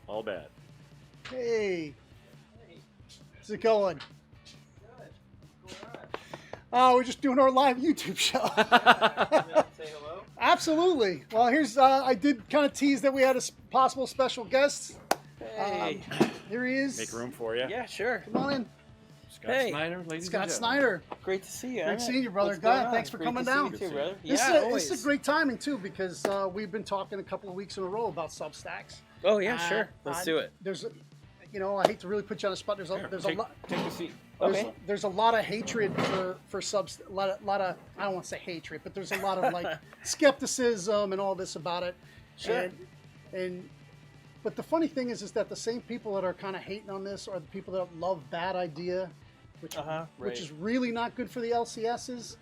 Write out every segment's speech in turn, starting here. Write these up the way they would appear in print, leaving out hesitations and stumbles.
All bad. Hey, how's it going? Oh, we're just doing our live YouTube show. Say hello. Absolutely. Well, here's I did kind of tease that we had a possible special guest. Hey. Here he is. Make room for you. Yeah, sure. Come on in. Scott Hey. Snyder, ladies Scott and gentlemen. Snyder. Great to see you. Great seeing you, brother. What's going God, on? thanks for Great coming to see down. you too, brother. This, Yeah, this is always. a great timing too because we've been talking a couple of weeks in a row about Substacks. Oh yeah, sure. Let's do it. There's, I hate to really put you on the spot. There's a Take, lot. take a seat. Okay. There's a lot of hatred for subs. A lot of I don't want to say hatred, but there's a lot of like skepticism and all this about it. Sure. But the funny thing is that the same people that are kind of hating on this are the people that love Bad Idea, which Right. is really not good for the LCSs.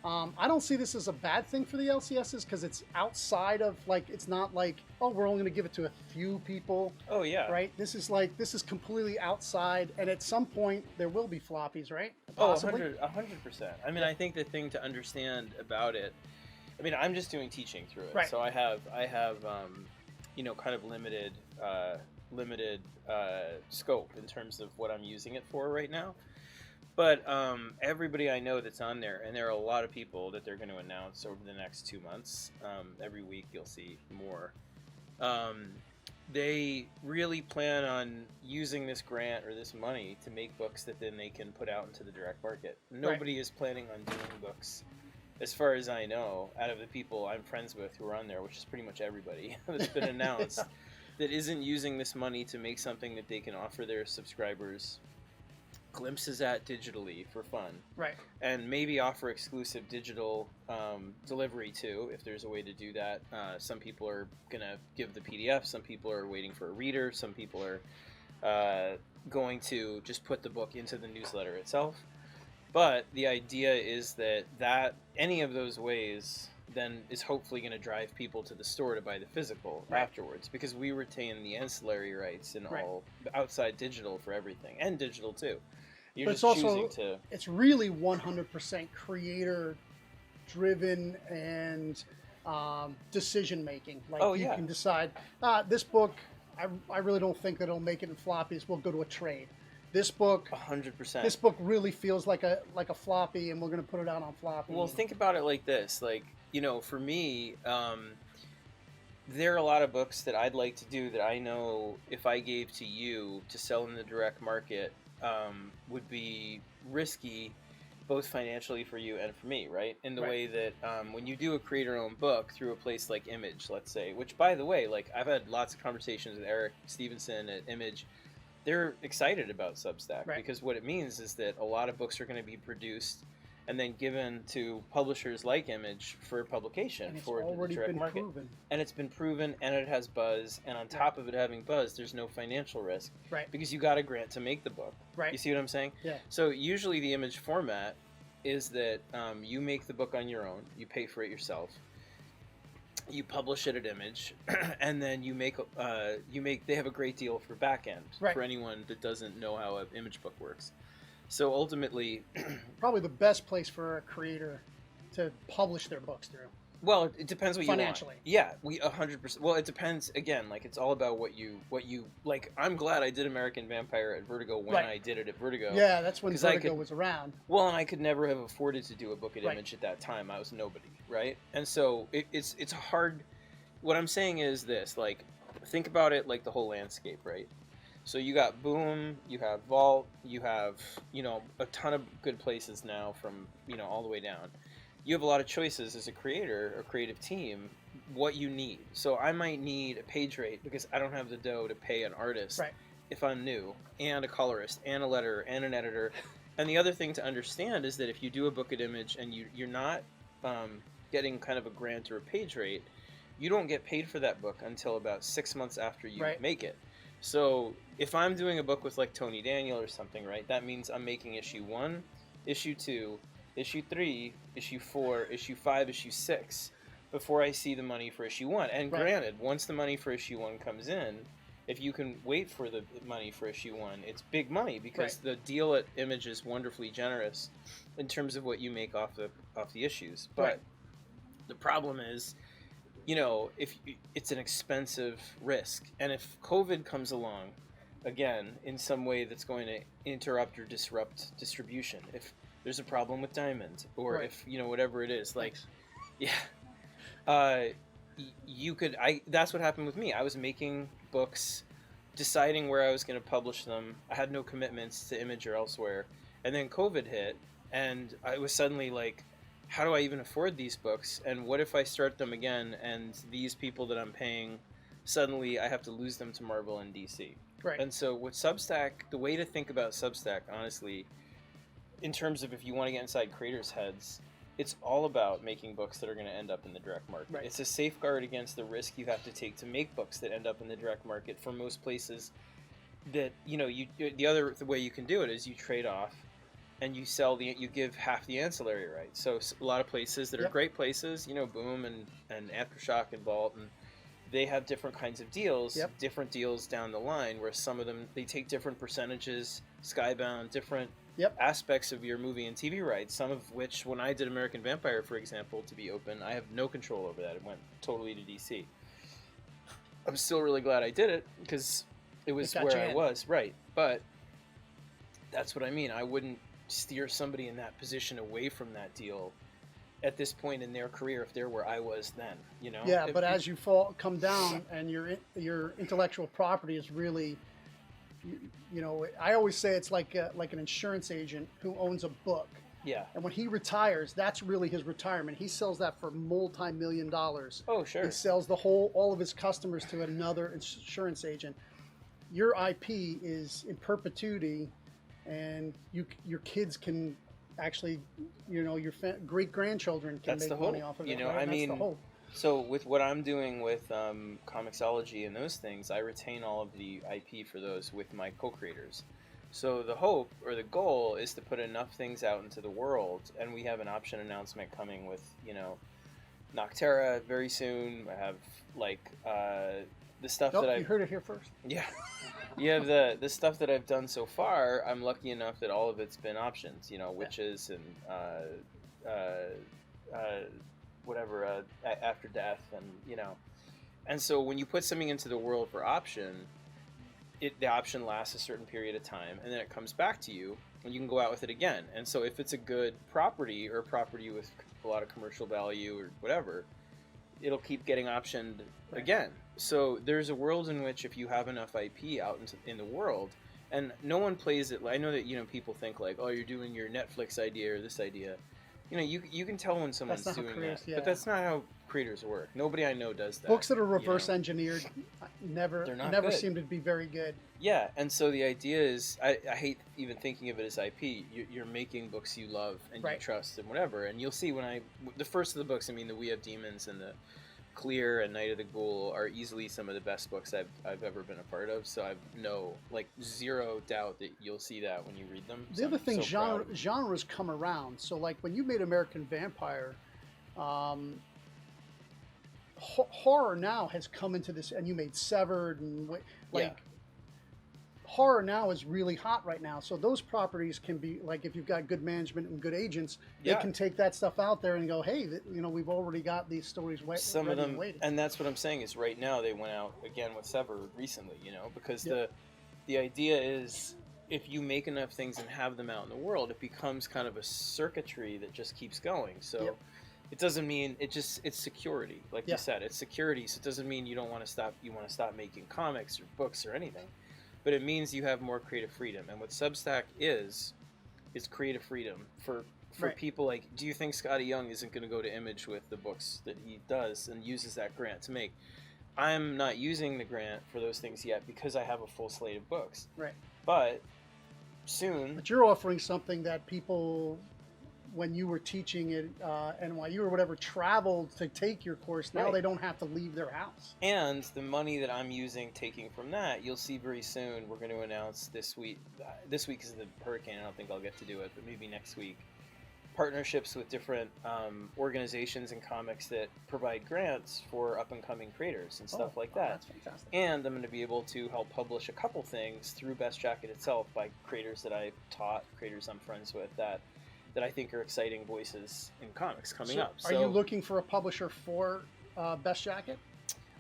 I don't see this as a bad thing for the LCSs because it's outside of it's not like, oh, we're only going to give it to a few people. Oh yeah. Right. This is completely outside, and at some point there will be floppies, right? Oh, Possibly. 100%. I mean, I think the thing to understand about it, I mean, I'm just doing teaching through it, Right. so I have kind of limited scope in terms of what I'm using it for right now. But everybody I know that's on there, and there are a lot of people that they're going to announce over the next 2 months. Every week you'll see more. They really plan on using this grant or this money to make books that then they can put out into the direct market. Nobody is planning on doing books, as far as I know, out of the people I'm friends with who are on there, which is pretty much everybody that's been announced, that isn't using this money to make something that they can offer their subscribers glimpses at digitally for fun, Right. and maybe offer exclusive digital delivery too, if there's a way to do that. Some people are gonna give the PDF, some people are waiting for a reader, some people are going to just put the book into the newsletter itself. But the idea is that any of those ways then is hopefully going to drive people to the store to buy the physical afterwards, because we retain the ancillary rights in all outside digital for everything, and digital too. You're But just it's also choosing to. it's really 100% creator driven and decision making. Like Oh, you yeah. can decide this book. I really don't think that it'll make it in floppies. We'll go to a trade. This book 100%. This book really feels like a floppy, and we're going to put it out on floppy. Well, think about it like this. For me, there are a lot of books that I'd like to do that I know if I gave to you to sell in the direct market would be risky, both financially for you and for me, right? In the way that when you do a creator-owned book through a place like Image, let's say, which, by the way, I've had lots of conversations with Eric Stevenson at Image. They're excited about Substack because what it means is that a lot of books are going to be produced and then given to publishers like Image for publication and it's for the already direct been market. proven. And it's been proven, and it has buzz, and on top of it having buzz, there's no financial risk because you got a grant to make the book. You see what I'm saying? Yeah. So usually the Image format is that you make the book on your own, you pay for it yourself, you publish it at Image, and then they have a great deal for back end for anyone that doesn't know how an Image book works. So ultimately, probably the best place for a creator to publish their books through. Well, it depends what you want. Financially. Yeah, we 100%. Well, it depends again. It's all about what you like. I'm glad I did American Vampire at Vertigo when I did it at Vertigo. Yeah, that's when Vertigo was around. Well, and I could never have afforded to do a book at Image at that time. I was nobody, right? And so it's hard. What I'm saying is this: think about it like the whole landscape, right? So you got Boom, you have Vault, you have a ton of good places now from all the way down. You have a lot of choices as a creator or creative team what you need. So I might need a page rate because I don't have the dough to pay an artist if I'm new, and a colorist, and a letterer, and an editor. And the other thing to understand is that if you do a book at Image and you're not getting kind of a grant or a page rate, you don't get paid for that book until about 6 months after you make it. So if I'm doing a book with Tony Daniel or something, that means I'm making issue 1, issue 2, issue 3, issue 4, issue 5, issue 6 before I see the money for issue 1. And granted, once the money for issue 1 comes in, if you can wait for the money for issue 1, it's big money because the deal at Image is wonderfully generous in terms of what you make off the issues. But the problem is you know, if it's an expensive risk, and if COVID comes along again in some way that's going to interrupt or disrupt distribution, if there's a problem with diamond, or Right. if, you know, whatever it is, like, Thanks. yeah, uh, you could, that's what happened with me. I was making books, deciding where I was going to publish them. I had no commitments to Image or elsewhere, and then COVID hit, and I was suddenly like, how do I even afford these books? And what if I start them again, and these people that I'm paying, suddenly I have to lose them to Marvel and DC? Right. And so with Substack, the way to think about Substack, honestly, in terms of if you want to get inside creators' heads, it's all about making books that are going to end up in the direct market. Right. It's a safeguard against the risk you have to take to make books that end up in the direct market. For most places, that, you know, the way you can do it is you trade off, and you give half the ancillary rights. So a lot of places that are Yep. great places, you know, Boom and Aftershock and Vault, and they have different kinds of deals, Yep. different deals down the line, where some of them, they take different percentages, Skybound, different Yep. aspects of your movie and TV rights, some of which, when I did American Vampire, for example, to be open, I have no control over that. It went totally to DC. I'm still really glad I did it, because it was got where you I in. was, right. But that's what I mean. I wouldn't steer somebody in that position away from that deal at this point in their career if they're where I was then, you know? Yeah, but as you come down, and your intellectual property is really, you know, I always say it's like an insurance agent who owns a book, Yeah. and when he retires, that's really his retirement. He sells that for multi-million dollars. Oh, sure. He sells all of his customers to another insurance agent. Your IP is in perpetuity, and your kids can actually, you know, your great grandchildren can That's make the money hope, off of you it. know, right? I That's the mean, hope. So with what I'm doing with Comixology and those things, I retain all of the IP for those with my co-creators. So the hope or the goal is to put enough things out into the world, and we have an option announcement coming with, you know, Noctera very soon. I have like the stuff Nope, that you heard it here first. yeah, you have the stuff that I've done so far. I'm lucky enough that all of it's been options, you know, witches and whatever, after death, and, you know, and so when you put something into the world for option, the option lasts a certain period of time, and then it comes back to you, and you can go out with it again. And so if it's a good property, or a property with a lot of commercial value or whatever, it'll keep getting optioned again. So there's a world in which, if you have enough IP out in the world, and no one plays it. I know that, you know, people think like, oh, you're doing your Netflix idea or this idea. You know, you can tell when someone's That's not how doing creators- that, yeah. but that's not how creators work. Nobody I know does that. Books that are you know? reverse engineered never They're not never good. seem to be very good. Yeah, and so the idea is, I hate even thinking of it as IP. You're making books you love and Right. you trust and whatever. And you'll see when the first of the books, I mean, the We Have Demons and the Clear and Night of the Ghoul are easily some of the best books I've ever been a part of. So I've zero doubt that you'll see that when you read them. The So other I'm thing, so proud. genres come around. So like when you made American Vampire, horror now has come into this, and you made Severed, and Yeah. horror now is really hot right now. So those properties can be like, if you've got good management and good agents, Yeah. they can take that stuff out there and go, hey, you know, we've already got these stories Some of ready them, and waiting. and that's what I'm saying is right now they went out again with Severed recently, you know, because Yep. the idea is, if you make enough things and have them out in the world, it becomes kind of a circuitry that just keeps going. So Yep. it doesn't mean it's security, like Yeah. you said, it's security. So it doesn't mean you don't want to stop. You want to stop making comics or books or anything, but it means you have more creative freedom. And what Substack is creative freedom for Right. people like. Do you think Scotty Young isn't going to go to Image with the books that he does and uses that grant to make? I'm not using the grant for those things yet because I have a full slate of books. Right. But soon, But you're offering something that people, when you were teaching at NYU or whatever, traveled to take your course. Now Right. they don't have to leave their house. and the money that I'm using, taking from that, you'll see very soon. We're going to announce this week. This week is the hurricane. I don't think I'll get to do it, but maybe next week. Partnerships with different organizations and comics that provide grants for up-and-coming creators and stuff like that. That's fantastic. And I'm going to be able to help publish a couple things through Best Jacket itself by creators that I've taught, creators I'm friends with, that I think are exciting voices in comics coming up. Are you looking for a publisher for Best Jacket?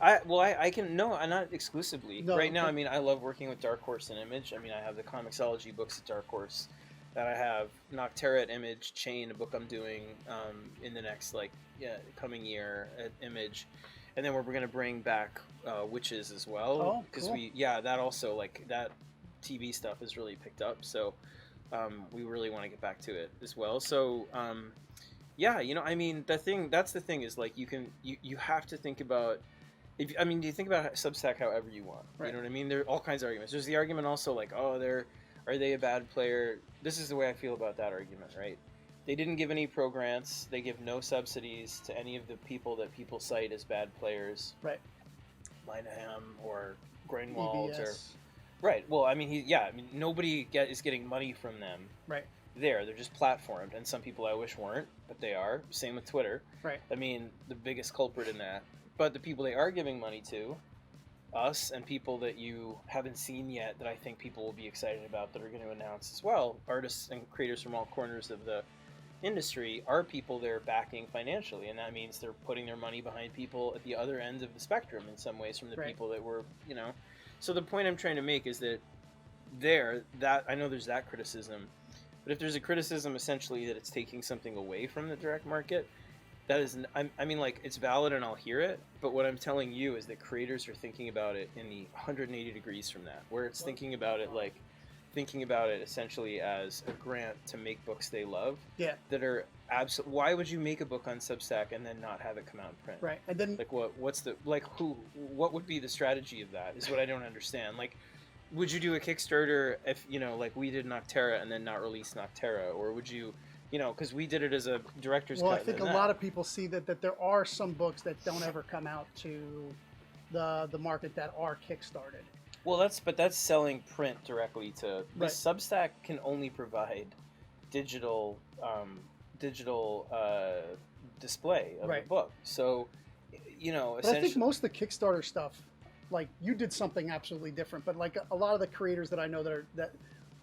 I can no, not exclusively. No, Right now, but- I mean, I love working with Dark Horse and Image. I mean, I have the Comixology books at Dark Horse, that I have Nocterra at Image, Chain, a book I'm doing in the next coming year at Image, and then we're going to bring back Witches as well, Oh, because cool. that also, like, that TV stuff has really picked up, so we really want to get back to it as well. So yeah, I mean, that's the thing is, like, you have to think about. You think about Substack however you want. Right. You know what I mean? There are all kinds of arguments. There's the argument also, like, oh, are they a bad player? This is the way I feel about that argument, right? They didn't give any pro grants. They give no subsidies to any of the people that people cite as bad players. Right. Linehan or Greenwald or EBS. right. Well, I mean, nobody is getting money from them. Right. They're just platformed, and some people I wish weren't, but they are. Same with Twitter. Right. I mean, the biggest culprit in that. But the people they are giving money to, us, and people that you haven't seen yet that I think people will be excited about that are going to announce as well, artists and creators from all corners of the industry, are people they're backing financially, and that means they're putting their money behind people at the other end of the spectrum in some ways from the Right. people that were, So the point I'm trying to make is that I know there's that criticism, but if there's a criticism essentially that it's taking something away from the direct market, that is, it's valid and I'll hear it, but what I'm telling you is that creators are thinking about it in the 180 degrees from that, where it's thinking about it essentially as a grant to make books they love. Yeah. That are why would you make a book on Substack and then not have it come out in print? Right. And then Like what would be the strategy of that is what I don't understand. Like, would you do a Kickstarter if, like we did Nocterra and then not release Nocterra, or would you, because we did it as a director's cut. I think a lot of people see that there are some books that don't ever come out to the market that are kickstarted. Well, that's selling print directly to the Right. Substack can only provide digital display of Right. the book. So, But I think essentially, most of the Kickstarter stuff, like you did something absolutely different, but like a lot of the creators that I know that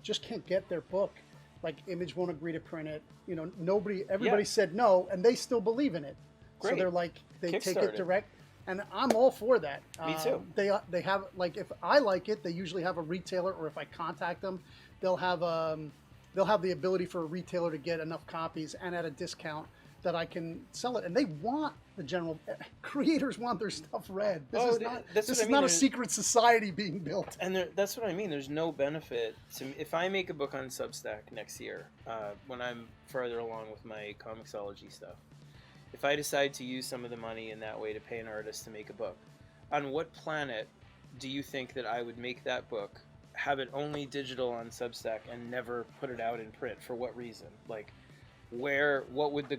just can't get their book, like Image won't agree to print it. Everybody said no, and they still believe in it. So Great. they're like, they take Kickstarter. it direct, and I'm all for that. Me too. They have, like, if I like it, they usually have a retailer, or if I contact them, they'll have the ability for a retailer to get enough copies and at a discount that I can sell it. And they want the general creators want their stuff read. This is not a secret society being built. and that's what I mean. There's no benefit to me. If I make a book on Substack next year, when I'm farther along with my Comixology stuff, if I decide to use some of the money in that way to pay an artist to make a book, on what planet do you think that I would make that book, have it only digital on Substack, and never put it out in print? For what reason? Like, what would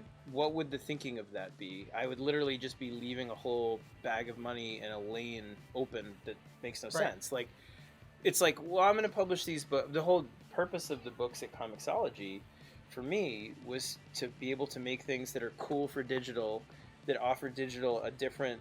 the thinking of that be? I would literally just be leaving a whole bag of money in a lane open that makes no sense. Like, it's like, well, I'm going to publish these books. The whole purpose of the books at Comixology, for me, was to be able to make things that are cool for digital, that offer digital a different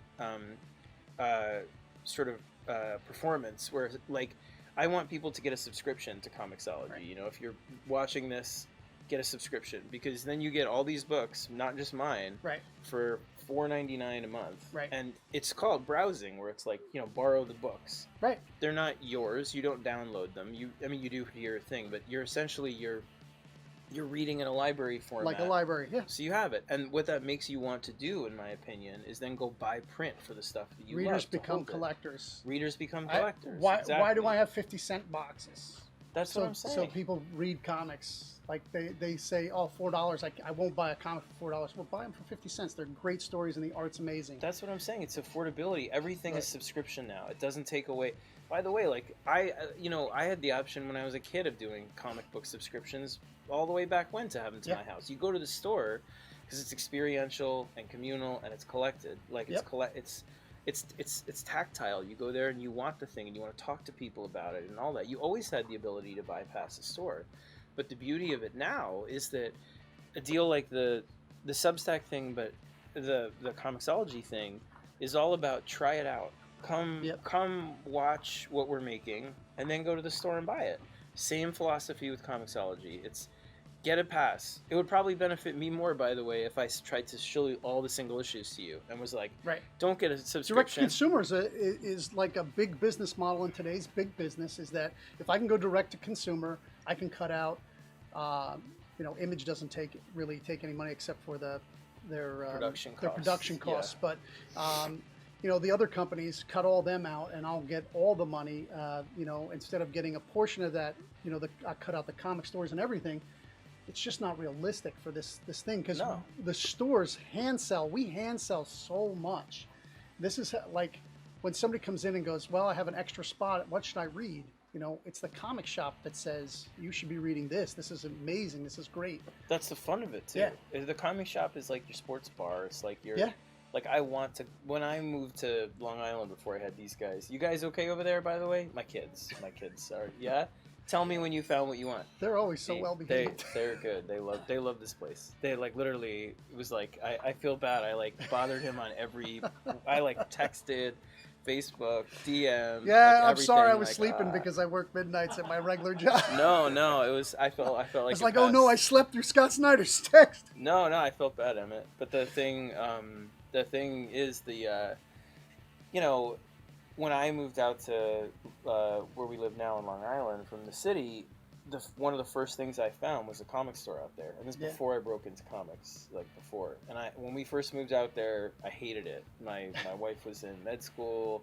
performance. Where, like, I want people to get a subscription to Comixology. Right. If you're watching this, get a subscription, because then you get all these books, not just mine, Right. for $4.99 a month. Right. And it's called browsing, where it's like, borrow the books. Right. They're not yours. You don't download them. You do your thing, but you're essentially you're reading in a library format. Like a library, yeah. So you have it. And what that makes you want to do, in my opinion, is then go buy print for the stuff that you love. Readers to become hold it. collectors. Readers become collectors. Why do Exactly. I have 50-cent boxes? That's what I'm saying. So people read comics. Like they say, oh, $4. I won't buy a comic for $4. Well, buy them for 50 cents. They're great stories and the art's amazing. That's what I'm saying. It's affordability. Everything Right. is subscription now. It doesn't take away. By the way, like I had the option when I was a kid of doing comic book subscriptions all the way back when to have them to my house. You go to the store because it's experiential and communal and it's collected. Like it's tactile. You go there and you want the thing and you want to talk to people about it and all that. You always had the ability to bypass a store. But the beauty of it now is that a deal like the Substack thing, but the Comixology thing, is all about try it out. Come watch what we're making, and then go to the store and buy it. Same philosophy with Comixology. Get a pass. It would probably benefit me more, by the way, if I tried to show all the single issues to you and was like, Right. don't get a Direct to subscription. consumer is like a big business model in today's big business. Is that if I can go direct to consumer, I can cut out. Image doesn't really take any money except for their production costs. Yeah. But the other companies cut all them out, and I'll get all the money. Instead of getting a portion of that, I cut out the comic stores and everything. It's just not realistic for this thing because the stores we hand sell so much. This is like when somebody comes in and goes, well, I have an extra spot, what should I read? It's the comic shop that says you should be reading this. This is amazing. This is great. That's the fun of it too. Yeah. The comic shop is like your sports bar. It's like your like when I moved to Long Island before I had these guys. You guys okay over there, by the way? My kids are Tell me when you found what you want. They're always so well behaved. They're good. They love this place. They like literally. It was like I feel bad. I like bothered him on every. I like texted, Facebook, DM. Yeah, I'm sorry I was sleeping because I work midnights at my regular job. No, it was. I felt like. I was like, oh no, I slept through Scott Snyder's text. No, I felt bad, Emmett. But the thing is when I moved out to where we live now in Long Island from the city, one of the first things I found was a comic store out there. And this is before I broke into comics, like before. And when we first moved out there, I hated it. My wife was in med school,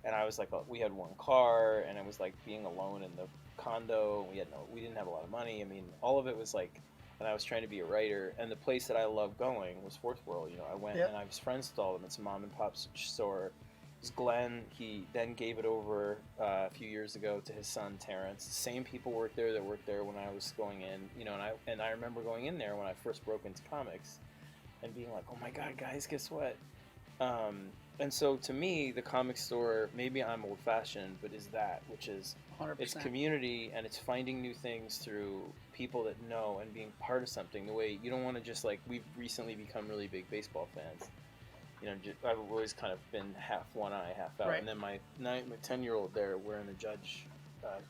and I was like, we had one car, and it was like being alone in the condo. We didn't have a lot of money. I mean, all of it was like, and I was trying to be a writer. And the place that I loved going was Fourth World. I went and I was friends with all of them. It's a mom and pop store. Glenn, he then gave it over a few years ago to his son Terrence. The same people worked there that worked there when I was going in, and I remember going in there when I first broke into comics and being like, oh my god, guys, guess what? And so to me, the comic store, maybe I'm old-fashioned, but is which is 100%. It's community, and it's finding new things through people that know and being part of something. The way you don't want to just we've recently become really big baseball fans. I've always kind of been half one eye, half out. Right. And then my 10-year-old there wearing the Judge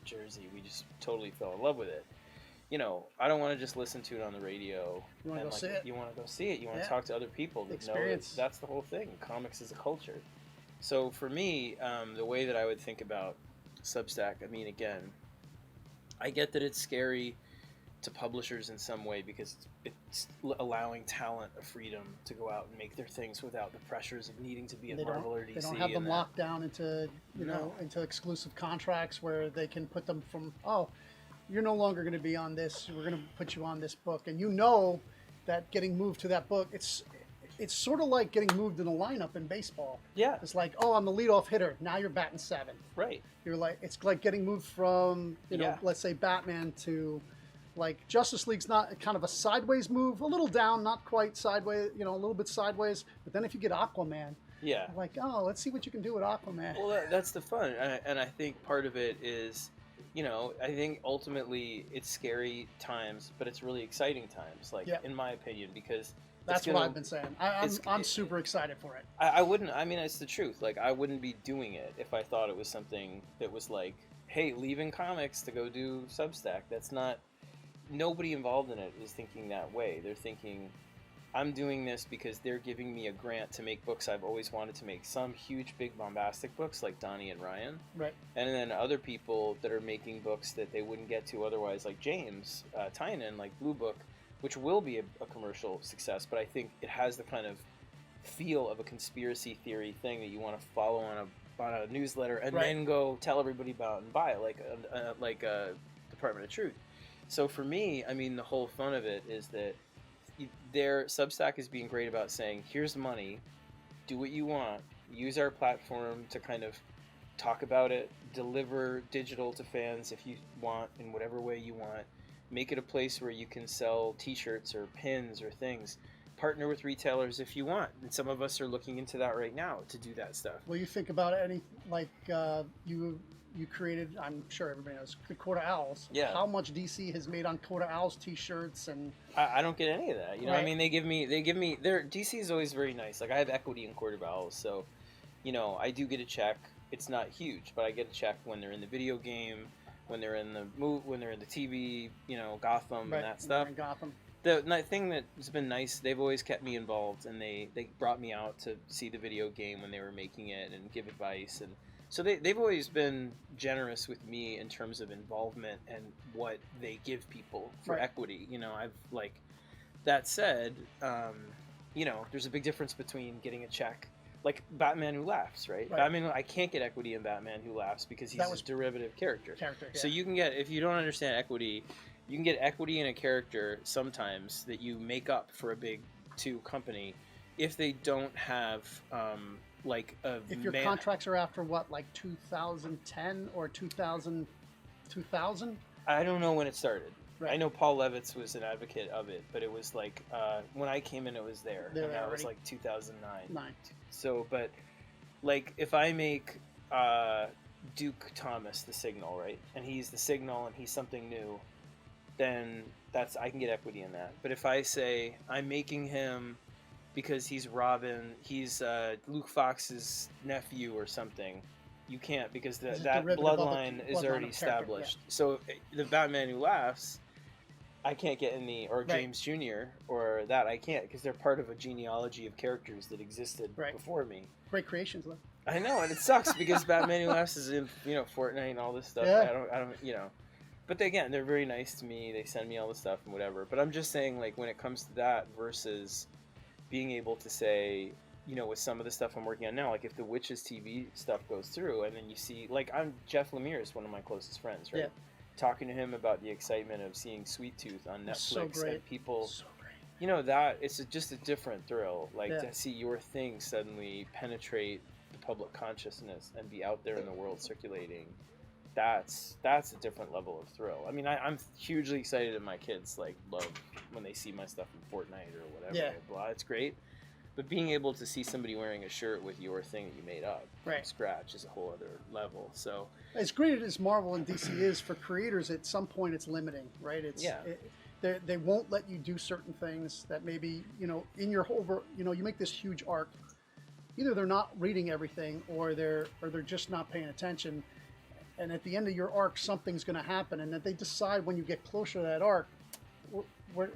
jersey, we just totally fell in love with it. I don't want to just listen to it on the radio. You want to go see it. You want to go see it. You want to talk to other people that Experience. know that's the whole thing. Comics is a culture. So for me, the way that I would think about Substack, I mean, again, I get that it's scary to publishers in some way because it's allowing talent a freedom to go out and make their things without the pressures of needing to be at Marvel or DC. They don't have them locked down into into exclusive contracts where they can put them from, you're no longer going to be on this, we're going to put you on this book, and that getting moved to that book, it's sort of like getting moved in a lineup in baseball. Yeah. It's like, I'm the leadoff hitter, now you're batting seventh. Right. It's like getting moved from let's say Batman to like Justice League's not kind of a sideways move, a little down, not quite sideways, a little bit sideways. But then if you get Aquaman, like, let's see what you can do with Aquaman. Well, that's the fun, and I think part of it is, I think ultimately it's scary times, but it's really exciting times, in my opinion, because that's what I've been saying. I'm super excited for it. I wouldn't. I mean, it's the truth. Like, I wouldn't be doing it if I thought it was something that was like, hey, leaving comics to go do Substack. That's not. Nobody involved in it is thinking that way. They're thinking, I'm doing this because they're giving me a grant to make books I've always wanted to make. Some huge, big, bombastic books like Donnie and Ryan. Right. And then other people that are making books that they wouldn't get to otherwise, like James Tynan, like Blue Book, which will be a commercial success, but I think it has the kind of feel of a conspiracy theory thing that you want to follow on a newsletter and then go tell everybody about and buy, like a Department of Truth. So for me, I mean, the whole fun of it is that their Substack is being great about saying, here's money, do what you want, use our platform to kind of talk about it, deliver digital to fans if you want, in whatever way you want, make it a place where you can sell t-shirts or pins or things, partner with retailers if you want. And some of us are looking into that right now to do that stuff. Well, you think about any, like you created, I'm sure everybody knows, the Quarter Owls. Yeah. How much DC has made on Quarter Owls t-shirts and... I don't get any of that. I mean, they give me, DC is always very nice. Like, I have equity in Quarter Owls, so, I do get a check. It's not huge, but I get a check when they're in the video game. when they're in the TV, Gotham Right. and that stuff. In Gotham. The thing that's been nice, they've always kept me involved, and they brought me out to see the video game when they were making it and give advice, and so they've always been generous with me in terms of involvement and what they give people for Right. equity. I've like that said, there's a big difference between getting a check. Like Batman Who Laughs, right? Batman, I can't get equity in Batman Who Laughs because he's a derivative character. Yeah. So you can get, if you don't understand equity, you can get equity in a character sometimes that you make up for a big 2 company if they don't have if your contracts are after what, like 2010 or 2000. I don't know when it started. Right. I know Paul Levitz was an advocate of it, but it was like when I came in, it was there, and that was like 2009. So, but like if I make Duke Thomas the Signal, right, and he's the Signal and he's something new, then I can get equity in that. But if I say I'm making him because he's Robin, he's Luke Fox's nephew or something, you can't, because that bloodline is already established. Yeah. So the Batman Who Laughs, I can't get in or James Jr. or that I can't, because they're part of a genealogy of characters that existed before me. Great creations, though. I know, and it sucks because Batman Who Laughs is in Fortnite and all this stuff. Yeah. I don't. But again, they're very nice to me. They send me all the stuff and whatever. But I'm just saying, like, when it comes to that versus being able to say, with some of the stuff I'm working on now, like if the Witches TV stuff goes through, and then you see, like, Jeff Lemire is one of my closest friends, right? Yeah. Talking to him about the excitement of seeing Sweet Tooth on Netflix, and people, that it's just a different thrill, like to see your thing suddenly penetrate the public consciousness and be out there in the world circulating. That's a different level of thrill. I mean, I'm hugely excited, and my kids love when they see my stuff in Fortnite or whatever. Yeah. Blah, it's great. But being able to see somebody wearing a shirt with your thing that you made up from scratch is a whole other level. So as great as Marvel and DC is for creators, at some point it's limiting, right? They won't let you do certain things that maybe, in your you make this huge arc. Either they're not reading everything, or they're just not paying attention. And at the end of your arc, something's going to happen, and that they decide when you get closer to that arc,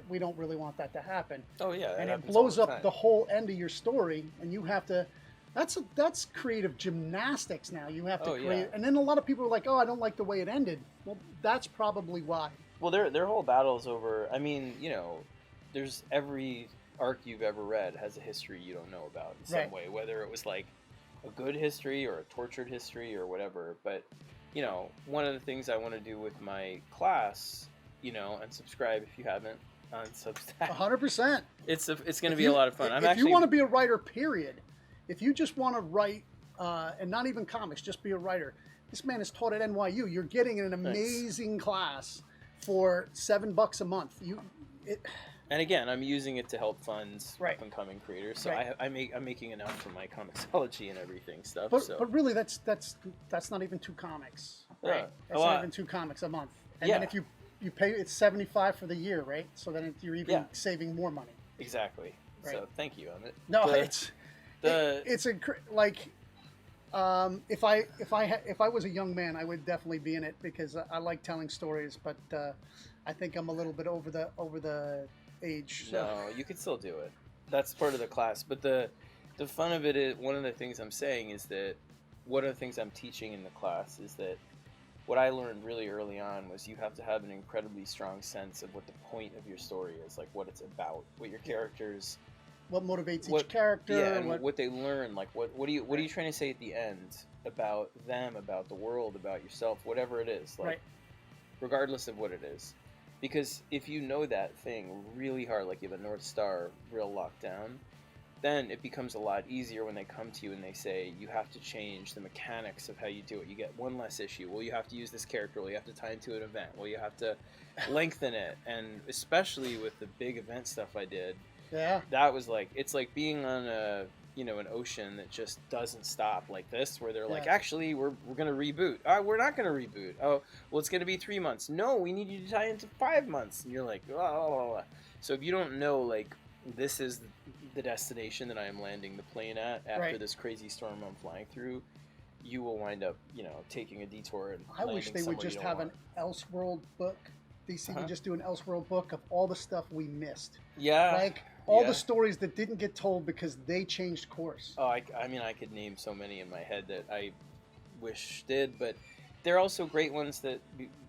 we don't really want that to happen. Oh yeah, and it blows up the whole end of your story, and you have to. That's creative gymnastics now. You have to create, and then a lot of people are like, "Oh, I don't like the way it ended." Well, that's probably why. Well, their whole battle's over. I mean, there's every arc you've ever read has a history you don't know about in some way, whether it was like a good history or a tortured history or whatever. But one of the things I want to do with my class, and subscribe if you haven't on Substacks. 100%. It's going to be a lot of fun. If you want to be a writer, period. If you just want to write, and not even comics, just be a writer. This man is taught at NYU. You're getting an amazing class for $7 a month. And again, I'm using it to help fund up and coming creators. So I'm making enough for my comicsology and everything stuff. But really, that's not even 2 comics. Right? That's not even 2 comics a month. And then if you pay, it's $75 for the year, right? So then you're even saving more money. Exactly. Right. So thank you, Amit. No, if I was a young man, I would definitely be in it, because I like telling stories. But I think I'm a little bit over the age. So. No, you could still do it. That's part of the class. But the fun of it is, one of the things I'm saying is that one of the things I'm teaching in the class is that what I learned really early on was you have to have an incredibly strong sense of what the point of your story is, like what it's about, what your characters, what motivates each character, and what they learn, like what are you trying to say at the end about them, about the world, about yourself, whatever it is, like regardless of what it is. Because if you know that thing really hard, like you have a North Star real locked down, then it becomes a lot easier when they come to you and they say, you have to change the mechanics of how you do it. You get one less issue. Well, you have to use this character. Well, you have to tie into an event. Well, you have to lengthen it. And especially with the big event stuff I did, that was like, it's like being on an ocean that just doesn't stop like this, where they're like, actually, we're going to reboot. We're not going to reboot. Oh, well, it's going to be 3 months. No, we need you to tie into 5 months. And you're like, oh. So if you don't know, like, this is the destination that I am landing the plane at after this crazy storm I'm flying through, you will wind up, you know, taking a detour and I wish landing they would somewhere you just don't have want. an Elseworld book. DC Uh-huh. would just do an Elseworld book of all the stuff we missed. Yeah, Like all the yeah. stories that didn't get told because they changed course. Oh, I mean, I could name so many in my head that I wish did, but there are also great ones that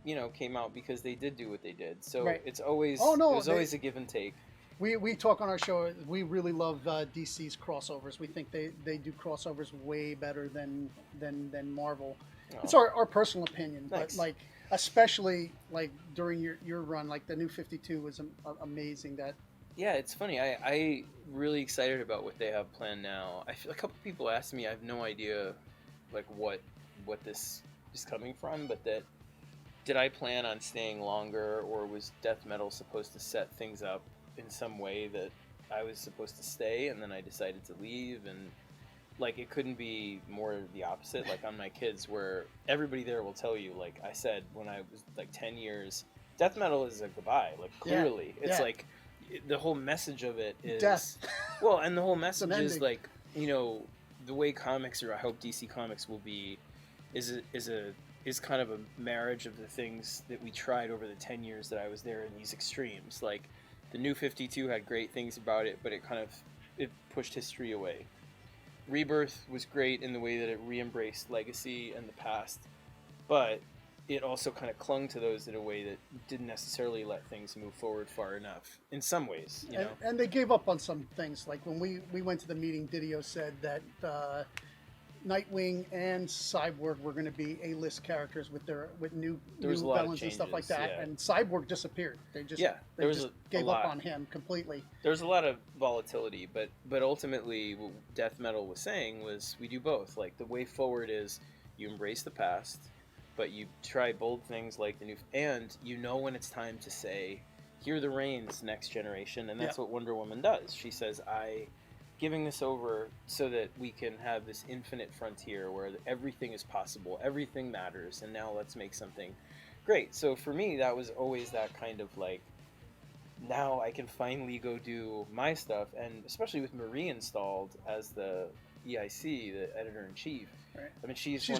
you know came out because they did do what they did. So Right. it's always Oh no, there's always a give and take. we talk on our show. We really love DC's crossovers. We think they do crossovers way better than Marvel. It's Oh, our personal opinion, but thanks. like especially like during your run, like the New 52 was amazing. That Yeah, it's funny. I really excited about what they have planned now. I feel a couple people asked me. I have no idea, like what this is coming from, but that did I plan on staying longer, or was death metal supposed to set things up in some way that I was supposed to stay, and then I decided to leave, and like it couldn't be more the opposite. Like on my kids, where everybody there will tell you, like I said when I was like 10 years, death metal is a goodbye. Like clearly, it's yeah. like the whole message of it is death. well, and the whole an message is ending. like, you know, the way comics, or I hope DC Comics will be, is kind of a marriage of the things that we tried over the 10 years that I was there in these extremes. Like the New 52 had great things about it, but it pushed history away. Rebirth was great in the way that it re-embraced legacy and the past, but it also kind of clung to those in a way that didn't necessarily let things move forward far enough. In some ways, you know. And they gave up on some things. Like when we went to the meeting, Didio said that Nightwing and Cyborg were going to be A-list characters with new There was a lot of villains and stuff like changes, that. yeah. And Cyborg disappeared. They just Yeah, they there was just a gave lot. up on him completely. There's a lot of volatility, but ultimately, what death metal was saying was we do both. Like the way forward is you embrace the past, but you try bold things like the new, and you know when it's time to say, "Here are the reins, next generation," and that's what Wonder Woman does. She says, "I giving this over so that we can have this infinite frontier where everything is possible, everything matters, and now let's make something great." So for me, that was always that kind of like, now I can finally go do my stuff, and especially with Marie installed as the EIC, the editor in chief. Right. I mean, she's She's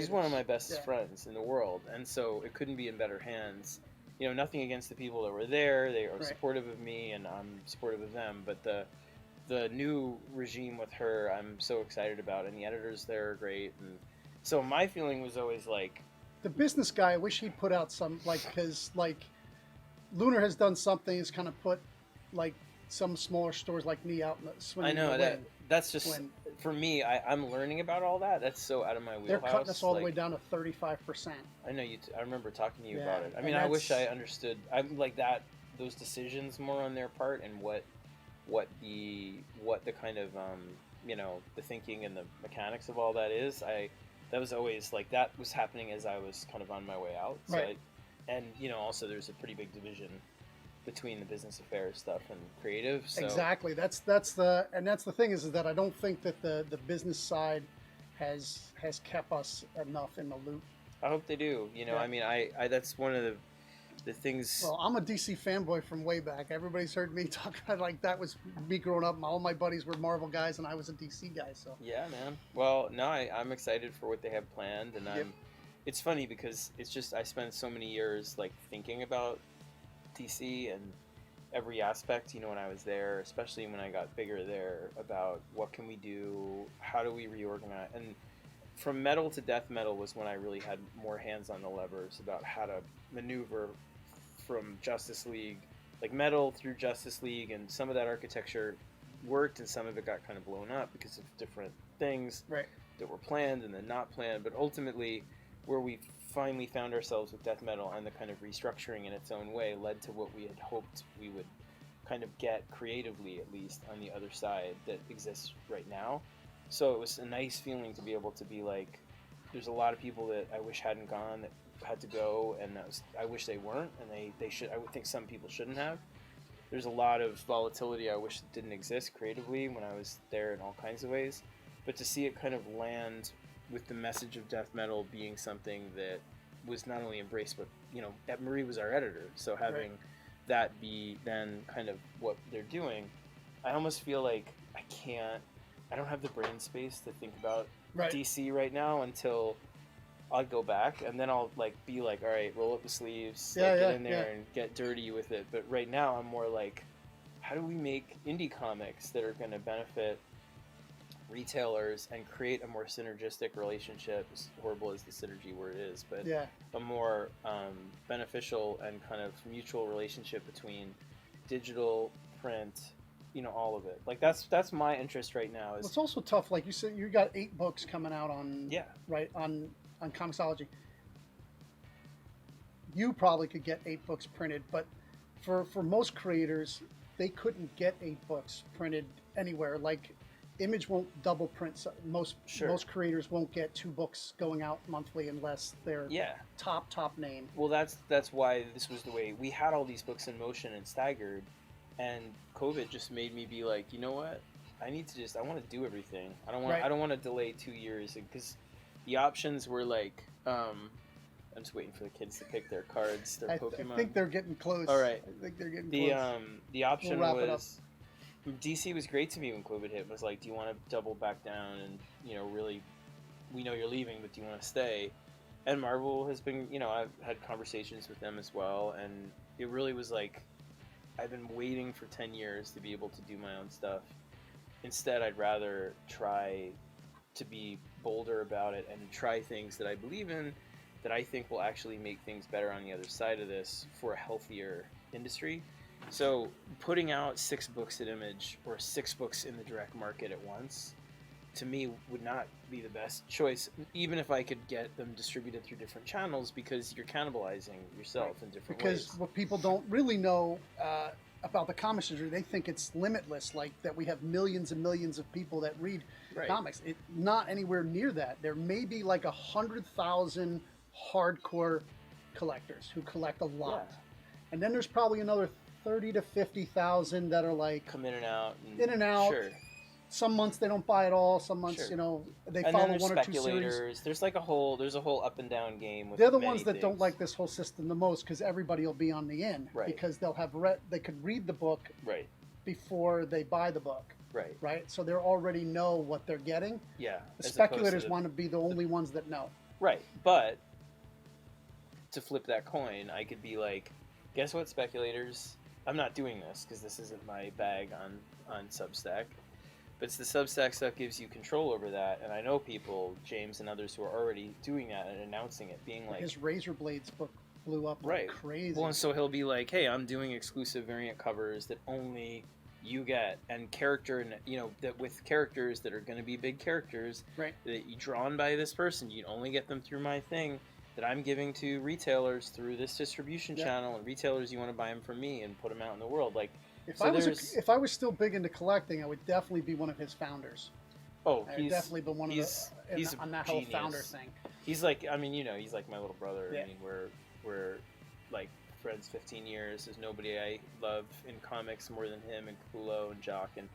one of my bestest Yeah. friends in the world, and so it couldn't be in better hands. You know, nothing against the people that were there; they are Right. supportive of me, and I'm supportive of them. But the new regime with her, I'm so excited about, and the editors there are great. And so my feeling was always like, The business guy, I wish he'd put out some because Lunar has done something. He's kind of put like some smaller stores like me out in the swinging. I know the that wind. that's just When for me. I'm learning about all that. That's so out of my wheelhouse. they're cutting us all the like, way down to 35%. I know you. I remember talking to you Yeah, about it. I and mean, I wish I that's- understood. I'm like that. Those decisions more on their part, and what the kind of you know, the thinking and the mechanics of all that is. That was always like that was happening as I was kind of on my way out. So Right. and you know, also there's a pretty big division between the business affairs stuff and creative. So Exactly. That's the thing is that I don't think that the business side has kept us enough in the loop. I hope they do. You know, Yeah. I mean, I that's one of the things. Well, I'm a DC fanboy from way back. Everybody's heard me talk about like that was me growing up. All my buddies were Marvel guys, and I was a DC guy. So Yeah, man. Well, no, I'm excited for what they have planned, and Yep. It's funny because it's just I spent so many years like thinking about DC and every aspect. You know, when I was there, especially when I got bigger there, about what can we do, how do we reorganize, and from metal to death metal was when I really had more hands on the levers about how to maneuver from Justice League, like metal through Justice League, and some of that architecture worked and some of it got kind of blown up because of different things right. that were planned and then not planned. But ultimately, where we finally found ourselves with death metal and the kind of restructuring in its own way led to what we had hoped we would kind of get creatively, at least on the other side that exists right now. So it was a nice feeling to be able to be like, there's a lot of people that I wish hadn't gone that had to go, and I wish they weren't, and they should. I would think some people shouldn't have. There's a lot of volatility I wish didn't exist creatively when I was there in all kinds of ways, but to see it kind of land with the message of death metal being something that was not only embraced, but you know, Marie was our editor, so having that be then kind of what they're doing, I almost feel like I don't have the brain space to think about Right. DC right now until I'll go back, and then I'll like be like, all right, roll up the sleeves, Yeah, like, yeah, get in there yeah. and get dirty with it. But right now, I'm more like, how do we make indie comics that are going to benefit retailers and create a more synergistic relationship, as horrible as the synergy word is, but Yeah. a more beneficial and kind of mutual relationship between digital, print, all of it. Like that's my interest right now. Well, Is it's also tough. Like you said, you got 8 books coming out on yeah, right on Comixology. You probably could get 8 books printed, but for most creators, they couldn't get 8 books printed anywhere. Like Image won't double print. So most creators won't get 2 books going out monthly unless they're yeah. top name. Well, that's why this was the way we had all these books in motion and staggered, and COVID just made me be like, you know what? I want to do everything. I don't want to delay 2 years, because the options were like, I'm just waiting for the kids to pick their cards, their Pokemon. I think they're getting close. All right. I think they're getting close. The option was DC was great to me when COVID hit. It was like, do you want to double back down and really, we know you're leaving, but do you want to stay? And Marvel has been, I've had conversations with them as well, and it really was like, I've been waiting for 10 years to be able to do my own stuff. Instead, I'd rather try to be bolder about it and try things that I believe in, that I think will actually make things better on the other side of this for a healthier industry. So putting out 6 books at Image or 6 books in the direct market at once, to me, would not be the best choice, even if I could get them distributed through different channels, because you're cannibalizing yourself in different ways. Because what people don't really know about the comics industry, they think it's limitless, like that we have millions and millions of people that read comics. It's not anywhere near that. There may be like 100,000 hardcore collectors who collect a lot. Yeah. And then there's probably another 30 to 50,000 that are like come in and out. Sure. Some months they don't buy at all. Some months, they and follow then one or two series. There's like a whole up and down game. With they're the many ones that things. don't like this whole system the most, because everybody will be on the in, because they'll have they could read the book before they buy the book. Right. So they already know what they're getting. Yeah. The speculators want to be the only ones that know. Right. But to flip that coin, I could be like, guess what, speculators? I'm not doing this because this isn't my bag on Substack. But it's the Substack stuff gives you control over that, and I know people, James and others, who are already doing that and announcing it, being like... His Razor Blades book blew up like crazy. Well, and so he'll be like, hey, I'm doing exclusive variant covers that only you get, and that with characters that are going to be big characters, that you drawn by this person, you only get them through my thing that I'm giving to retailers through this distribution channel, and retailers, you want to buy them from me and put them out in the world, like... If I was still big into collecting, I would definitely be one of his founders. Oh, I'd definitely been one of on that whole founder thing. He's like, he's like my little brother. Yeah. I mean, we're like friends 15 years. There's nobody I love in comics more than him and Kulo and Jock, and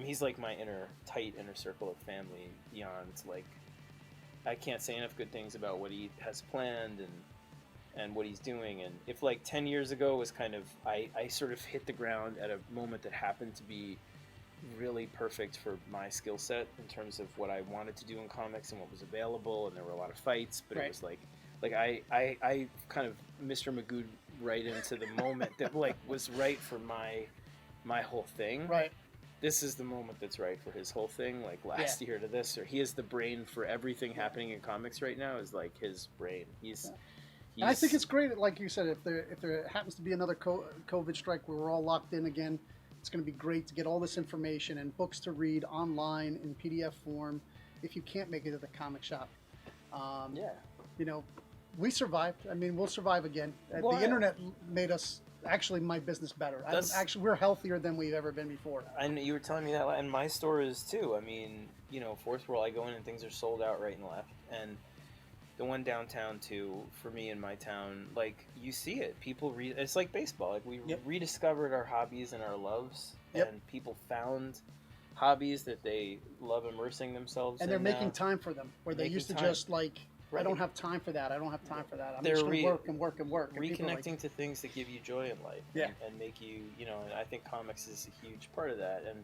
he's like my tight inner circle of family. Beyond, like, I can't say enough good things about what he has planned and what he's doing. And if like 10 years ago was kind of, I sort of hit the ground at a moment that happened to be really perfect for my skill set in terms of what I wanted to do in comics and what was available, and there were a lot of fights, but it was like I kind of Mr. Magoo right into the moment that like was right for my whole thing. Right. This is the moment that's right for his whole thing, like last year to this, or he is the brain for everything happening in comics right now, is like his brain. And I think it's great, like you said, if there happens to be another COVID strike where we're all locked in again, it's going to be great to get all this information and books to read online in PDF form if you can't make it to the comic shop. We survived. I mean, we'll survive again. The internet made us, actually, my business better. We're healthier than we've ever been before. And you were telling me that, and my store is too. I mean, Fourth World, I go in and things are sold out right and left. And the one downtown too, for me in my town, like, you see it. People it's like baseball. Like, we rediscovered our hobbies and our loves, and people found hobbies that they love immersing themselves in. And they're making time for them, where they used to just like, I don't have time for that. I don't have time for that. I'm just going to work and work and work. And reconnecting to things that give you joy in life, and make you, and I think comics is a huge part of that. And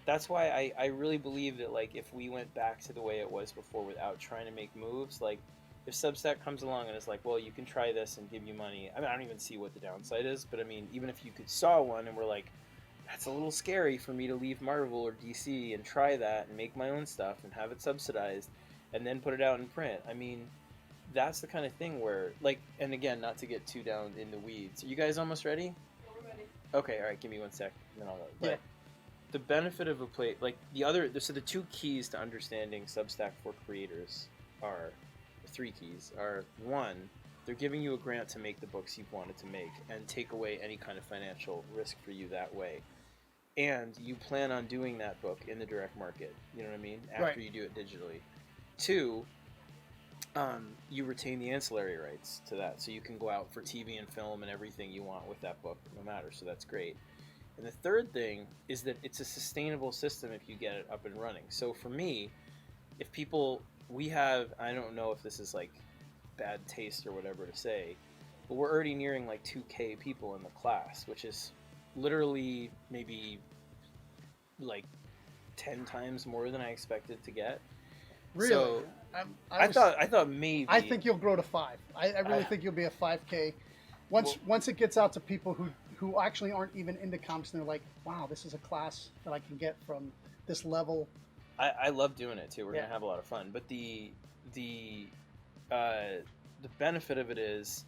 that's why I really believe that, like, if we went back to the way it was before without trying to make moves, like, if Substack comes along and is like, well, you can try this and give you money. I mean, I don't even see what the downside is, but I mean, even if you saw one and we're like, that's a little scary for me to leave Marvel or DC and try that and make my own stuff and have it subsidized and then put it out in print. I mean, that's the kind of thing where, like, and again, not to get too down in the weeds. Are you guys almost ready? We're ready. Okay, all right, give me 1 sec. And then I'll go. But Yeah. the benefit of a play, like so the 2 keys to understanding Substack for creators are, 3 keys are: 1, they're giving you a grant to make the books you've wanted to make and take away any kind of financial risk for you that way. And you plan on doing that book in the direct market, you know what I mean, after Right. you do it digitally. 2, you retain the ancillary rights to that, so you can go out for TV and film and everything you want with that book, no matter, so that's great. And the third thing is that it's a sustainable system if you get it up and running. So for me, if people, I don't know if this is like bad taste or whatever to say, but we're already nearing like 2K people in the class, which is literally maybe like 10 times more than I expected to get. Really? So I thought maybe. I think you'll grow to 5. I really think you'll be a 5K. Once it gets out to people who actually aren't even into comics and they're like, wow, this is a class that I can get from this level. I love doing it too. We're Yeah. gonna have a lot of fun. But the benefit of it is,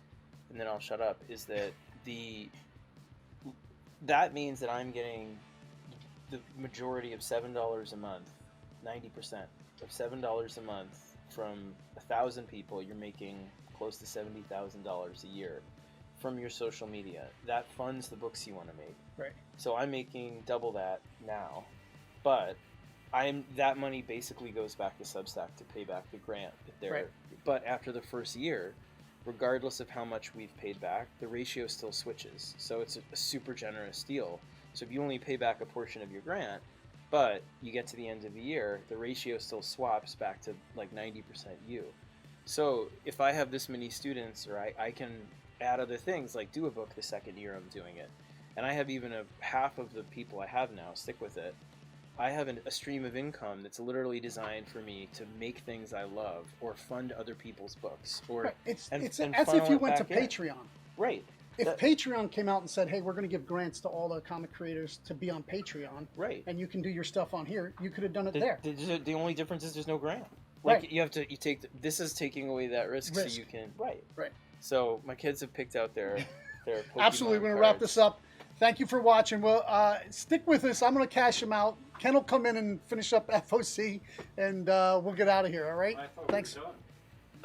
and then I'll shut up, is that that means that I'm getting the majority of $7 a month, 90% of $7 a month from 1,000 people. You're making close to $70,000 a year from your social media. That funds the books you want to make. Right. So I'm making double that now, but that money basically goes back to Substack to pay back the grant that they're. Right. But after the first year, regardless of how much we've paid back, the ratio still switches. So it's a super generous deal. So if you only pay back a portion of your grant, but you get to the end of the year, the ratio still swaps back to like 90% you. So if I have this many students, or I can add other things, like do a book the second year I'm doing it, and I have even half of the people I have now stick with it, I have a stream of income that's literally designed for me to make things I love or fund other people's books. Or Right. It's and as funnel if you it went to back in. Patreon. Right. If That- Patreon came out and said, hey, we're going to give grants to all the comic creators to be on Patreon, Right. and you can do your stuff on here, you could have done it The, there. the only difference is there's no grant. Like Right. you have to this is taking away that risk. So you can Right. So my kids have picked out their Pokemon Absolutely. We're going to wrap cards. this up. Thank you for watching. Well, stick with us. I'm going to cash them out. Ken will come in and finish up FOC, and we'll get out of here. All right? Thanks.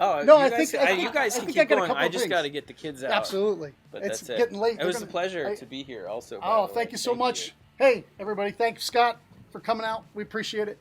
Oh No, you I guys, think- I you guys think can I keep got a going. couple I of just things. got to get the kids out. Absolutely. But It's that's it. getting late. It They're was a gonna- pleasure to be here. Also. by Oh, the thank way. you so much. Hey, everybody. Thank you, Scott, for coming out. We appreciate it.